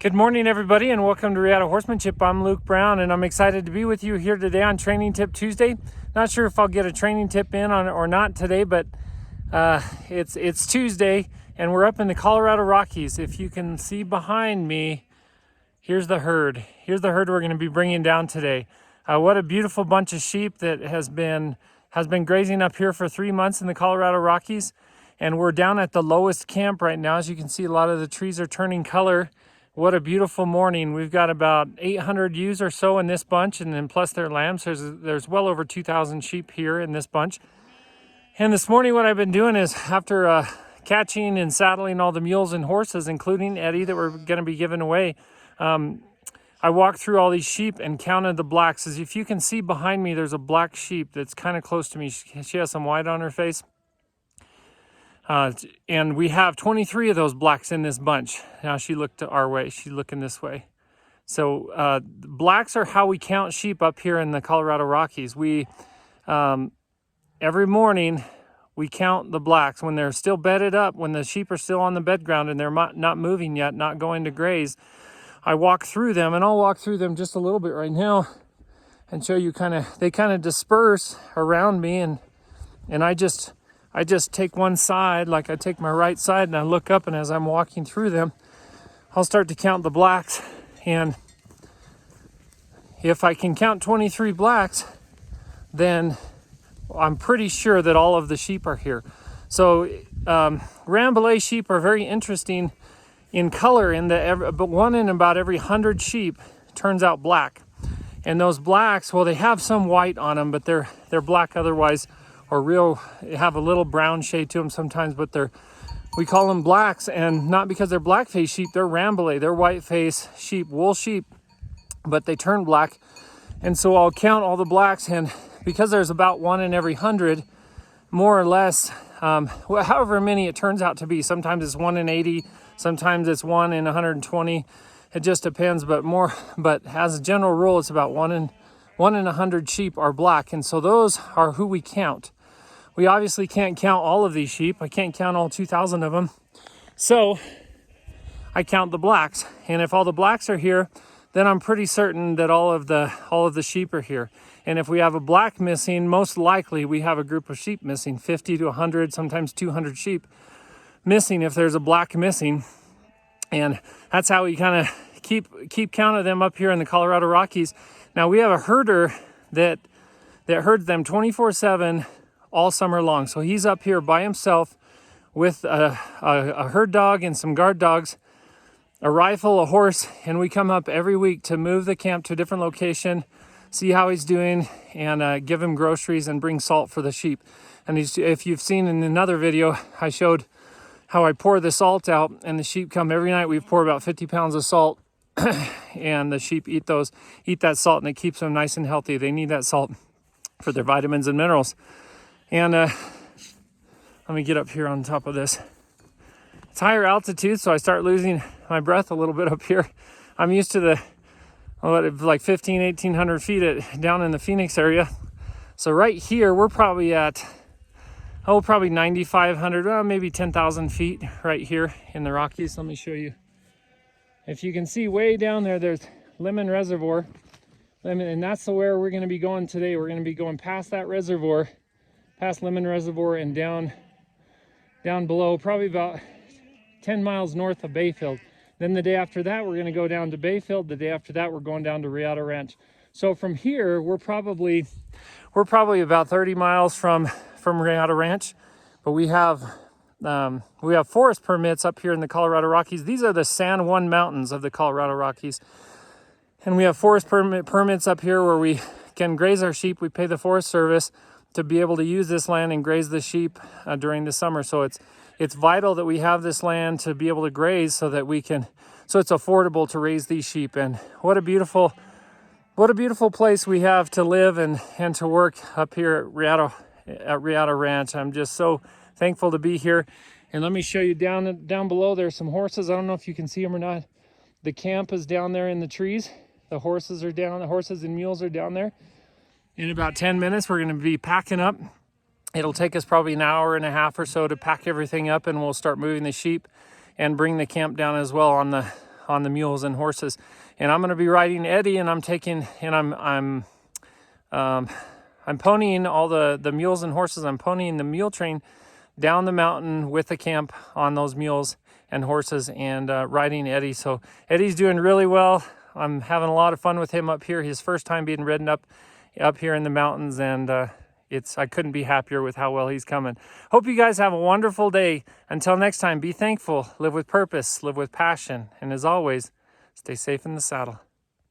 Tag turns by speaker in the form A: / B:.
A: Good morning, everybody, and welcome to Reata Horsemanship. I'm Luke Brown, and I'm excited to be with you here today on Training Tip Tuesday. Not sure if I'll get a training tip in on or not today, but it's Tuesday, and we're up in the Colorado Rockies. If you can see behind me, here's the herd. Here's the herd we're going to be bringing down today. What a beautiful bunch of sheep that has been grazing up here for 3 months in the Colorado Rockies, and we're down at the lowest camp right now. As you can see, a lot of the trees are turning color. What a beautiful morning. We've got about 800 ewes or so in this bunch, and then plus their lambs. There's well over 2,000 sheep here in this bunch. And this morning what I've been doing is, after catching and saddling all the mules and horses, including Eddie, that we're going to be giving away, I walked through all these sheep and counted the blacks. As if you can see behind me, there's a black sheep that's kind of close to me. She has some white on her face. And we have 23 of those blacks in this bunch. Now she looked our way, she's looking this way. So blacks are how we count sheep up here in the Colorado Rockies. We, every morning, we count the blacks when they're still bedded up, when the sheep are still on the bed ground and they're not moving yet, not going to graze. I walk through them, and I'll walk through them just a little bit right now and show you they kind of disperse around me, and I just take one side, like I take my right side, and I look up, and as I'm walking through them, I'll start to count the blacks. And if I can count 23 blacks, then I'm pretty sure that all of the sheep are here. So Rambouillet sheep are very interesting in color, but one in about every 100 sheep turns out black. And those blacks, well, they have some white on them, but they're black otherwise, or have a little brown shade to them sometimes, but we call them blacks, and not because they're black-faced sheep. They're Rambouillet. They're white-faced sheep, wool sheep, but they turn black. And so I'll count all the blacks, and because there's about one in every 100, more or less, however many it turns out to be. Sometimes it's 1 in 80, sometimes it's 1 in 120. It just depends, but as a general rule, it's about 1 in 100 sheep are black, and so those are who we count. We obviously can't count all of these sheep. I can't count all 2,000 of them. So I count the blacks. And if all the blacks are here, then I'm pretty certain that all of the sheep are here. And if we have a black missing, most likely we have a group of sheep missing, 50 to 100, sometimes 200 sheep missing if there's a black missing. And that's how we kind of keep count of them up here in the Colorado Rockies. Now we have a herder that herds them 24/7 all summer long. So he's up here by himself with a herd dog and some guard dogs, a rifle, a horse, and we come up every week to move the camp to a different location, see how he's doing, and give him groceries and bring salt for the sheep. And if you've seen in another video, I showed how I pour the salt out, and the sheep come every night. We pour about 50 pounds of salt, and the sheep eat that salt, and it keeps them nice and healthy. They need that salt for their vitamins and minerals. And let me get up here on top of this. It's higher altitude, so I start losing my breath a little bit up here. I'm used to like 1,800 feet down in the Phoenix area. So right here, we're probably at, probably 9,500, maybe 10,000 feet right here in the Rockies. Let me show you. If you can see way down there, there's Lemon Reservoir. And that's where we're going to be going today. We're going to be going past that reservoir, past Lemon Reservoir, and down below, probably about 10 miles north of Bayfield. Then the day after that, we're going to go down to Bayfield. The day after that, we're going down to Reata Ranch. So from here, we're probably about 30 miles from Reata Ranch, but we have forest permits up here in the Colorado Rockies. These are the San Juan Mountains of the Colorado Rockies. And we have forest permits up here where we can graze our sheep. We pay the Forest Service to be able to use this land and graze the sheep during the summer. So it's vital that we have this land to be able to graze so it's affordable to raise these sheep. And what a beautiful place we have to live and to work up here at Reata Ranch. I'm just so thankful to be here. And let me show you down below. There's some horses. I don't know if you can see them or not. The camp is down there in the trees. The horses are down. The horses and mules are down there. In about 10 minutes, we're going to be packing up. It'll take us probably an hour and a half or so to pack everything up, and we'll start moving the sheep and bring the camp down as well on on the mules and horses. And I'm going to be riding Eddie, and I'm ponying all the mules and horses. I'm ponying the mule train down the mountain with the camp on those mules and horses, and riding Eddie. So Eddie's doing really well. I'm having a lot of fun with him up here. His first time being ridden up here in the mountains, and I couldn't be happier with how well he's coming. Hope you guys have a wonderful day. Until next time, be thankful, live with purpose, live with passion, and as always, stay safe in the saddle.